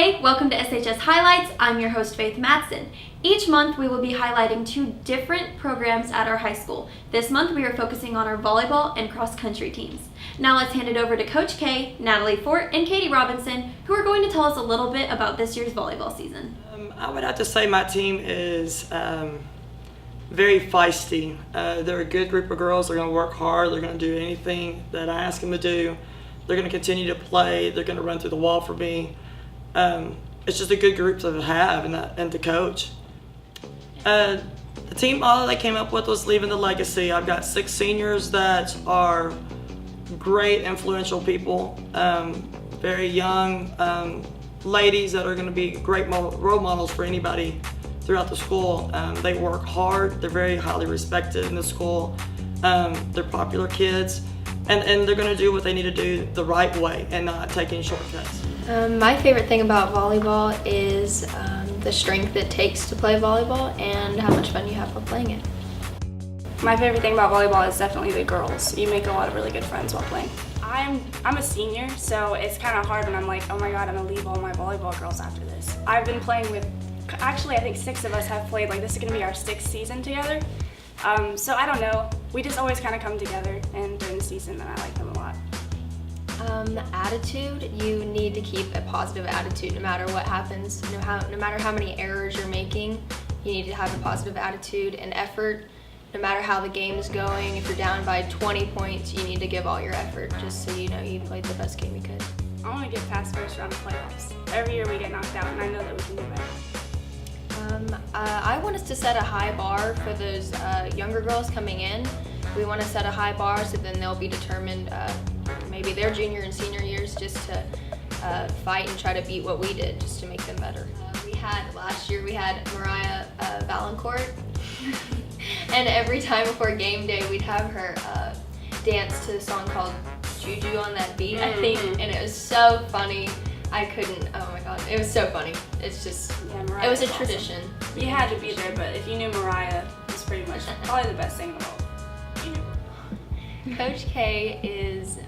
Hey, welcome to SHS Highlights. I'm your host, Faith Matson. Each month we will be highlighting two different programs at our high school. This month we are focusing on our volleyball and cross-country teams. Now let's hand it over to Coach K, Natalie Fort, and Katie Robinson, who are going to tell us a little bit about this year's volleyball season. I would have to say my team is very feisty. They're a good group of girls. They're going to work hard. They're going to do anything that I ask them to do. They're going to continue to play. They're going to run through the wall for me. It's just a good group to have and to coach. The team model they came up with was leaving the legacy. I've got 6 seniors that are great, influential people, very young ladies that are going to be great role models for anybody throughout the school. They work hard. They're very highly respected in the school. They're popular kids, and they're going to do what they need to do the right way and not take any shortcuts. My favorite thing about volleyball is the strength it takes to play volleyball and how much fun you have while playing it. My favorite thing about volleyball is definitely the girls. You make a lot of really good friends while playing. I'm a senior, so it's kind of hard when I'm like, oh my god, I'm gonna leave all my volleyball girls after this. I've been playing with, actually I think 6 of us have played, like this is gonna be our 6th season together. So I don't know, we just always kind of come together and during the season, and I like them a lot. The attitude, you need to keep a positive attitude no matter what happens. No matter how many errors you're making, you need to have a positive attitude and effort. No matter how the game is going, if you're down by 20 points, you need to give all your effort just so you know you played the best game you could. I want to get past first round of playoffs. Every year we get knocked out, and I know that we can do better. I want us to set a high bar for those younger girls coming in. We want to set a high bar so then they'll be determined maybe their junior and senior years just to fight and try to beat what we did just to make them better. Last year we had Mariah Valancourt and every time before game day we'd have her dance to a song called Juju on That Beat, I think, and it was so funny. Oh my god, it was so funny. It's just, yeah, it was a tradition. Awesome. You had to be there, but if you knew Mariah, it was pretty much probably the best thing in the world. Coach K is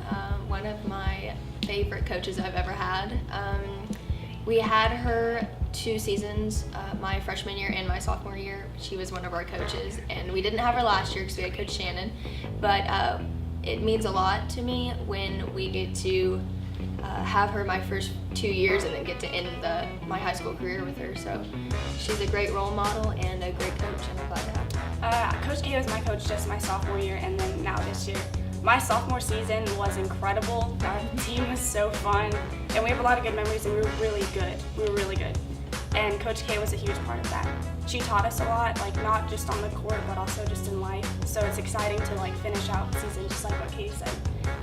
one of my favorite coaches I've ever had. We had her 2 seasons, my freshman year and my sophomore year. She was one of our coaches, and we didn't have her last year because we had Coach Shannon, but it means a lot to me when we get to have her my first 2 years and then get to end my high school career with her. So she's a great role model and a great coach, and I'm glad to have her. Coach K was my coach just my sophomore year and then now this year. My sophomore season was incredible. Our team was so fun, and we have a lot of good memories, and we were really good. And Coach K was a huge part of that. She taught us a lot, like not just on the court, but also just in life. So it's exciting to like finish out the season, just like what Katie said,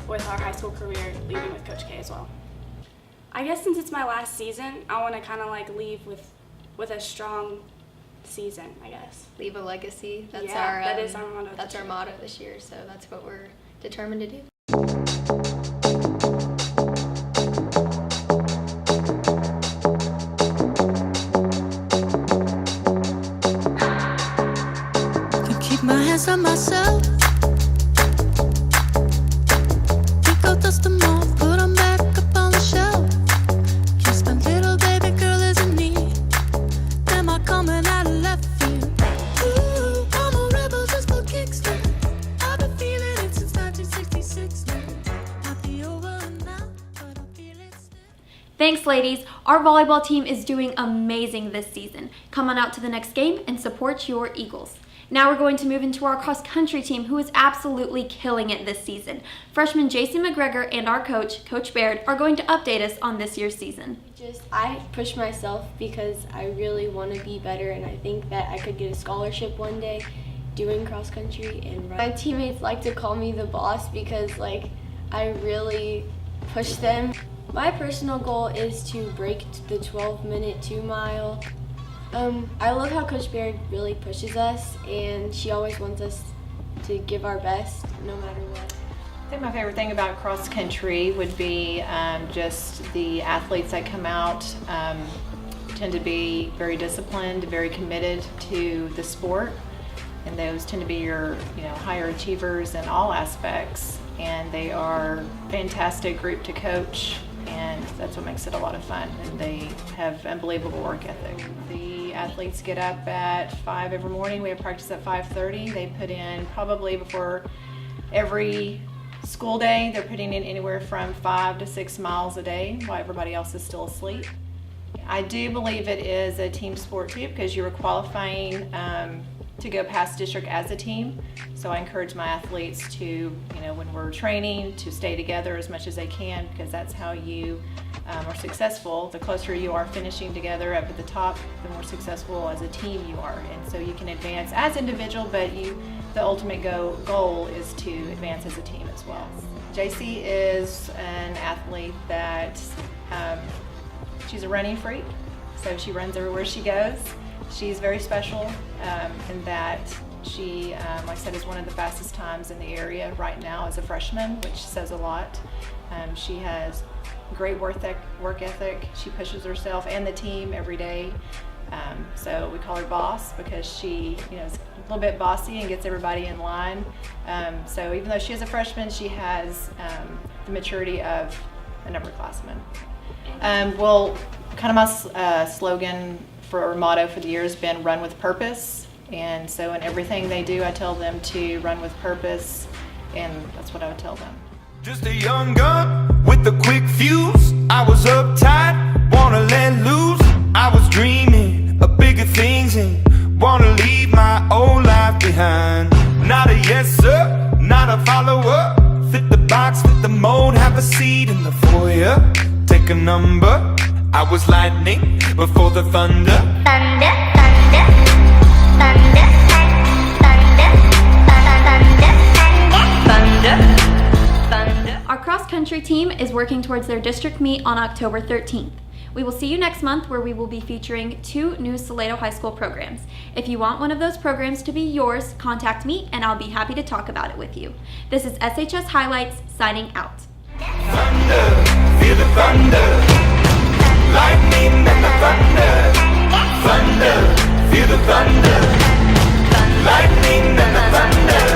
with our high school career, leaving with Coach K as well. I guess since it's my last season, I want to kind of like leave with a strong season, I guess. Leave a legacy. That is our motto. That's our motto this year, so that's what we're determined to do. Can keep my hands on myself. Pick out dust them off, put them back up on the shelf. Kiss my little baby girl is in need. Am I coming out of left field? Ooh, I'm a rebel just for kicks. I've been feeling it since 1966. Might be over now, but I feel it still. Thanks, ladies. Our volleyball team is doing amazing this season. Come on out to the next game and support your Eagles. Now we're going to move into our cross-country team, who is absolutely killing it this season. Freshman Jason McGregor and our coach, Coach Baird, are going to update us on this year's season. I push myself because I really want to be better, and I think that I could get a scholarship one day doing cross-country and run. My teammates like to call me the boss because I really push them. My personal goal is to break the 12-minute 2-mile. I love how Coach Baird really pushes us, and she always wants us to give our best no matter what. I think my favorite thing about cross country would be just the athletes that come out tend to be very disciplined, very committed to the sport, and those tend to be your higher achievers in all aspects, and they are a fantastic group to coach and That's what makes it a lot of fun, and they have unbelievable work ethic. The athletes get up at 5 every morning. We have practice at 5:30. They put in probably before every school day, they're putting in anywhere from 5 to 6 miles a day while everybody else is still asleep. I do believe it is a team sport too, because you are qualifying to go past district as a team. So I encourage my athletes to, when we're training, to stay together as much as they can, because that's how you are successful. The closer you are finishing together up at the top, the more successful as a team you are. And so you can advance as individual, but the ultimate goal is to advance as a team as well. JC is an athlete that she's a running freak, so she runs everywhere she goes. She's very special in that she, like I said, is one of the fastest times in the area right now as a freshman, which says a lot. She has great work ethic. She pushes herself and the team every day. So we call her Boss because she, is a little bit bossy and gets everybody in line. So even though she is a freshman, she has the maturity of an upperclassman. Well, kind of my slogan or motto for the year has been run with purpose. And so in everything they do, I tell them to run with purpose, and that's what I would tell them. Just a young gun with a quick fuse. I was uptight, wanna let loose. I was dreaming of bigger things and wanna leave my old life behind. Not a yes sir, not a follower. Fit the box, fit the mold, have a seat in the foyer. Take a number. I was lightning before the thunder. Thunder, thunder, thunder, thunder, thunder, thunder, thunder. Our cross-country team is working towards their district meet on October 13th. We will see you next month, where we will be featuring 2 new Salado High School programs. If you want one of those programs to be yours, contact me and I'll be happy to talk about it with you. This is SHS Highlights signing out. Thunder, feel the thunder. Lightning and the thunder. Thunder, feel the thunder. Lightning and the thunder.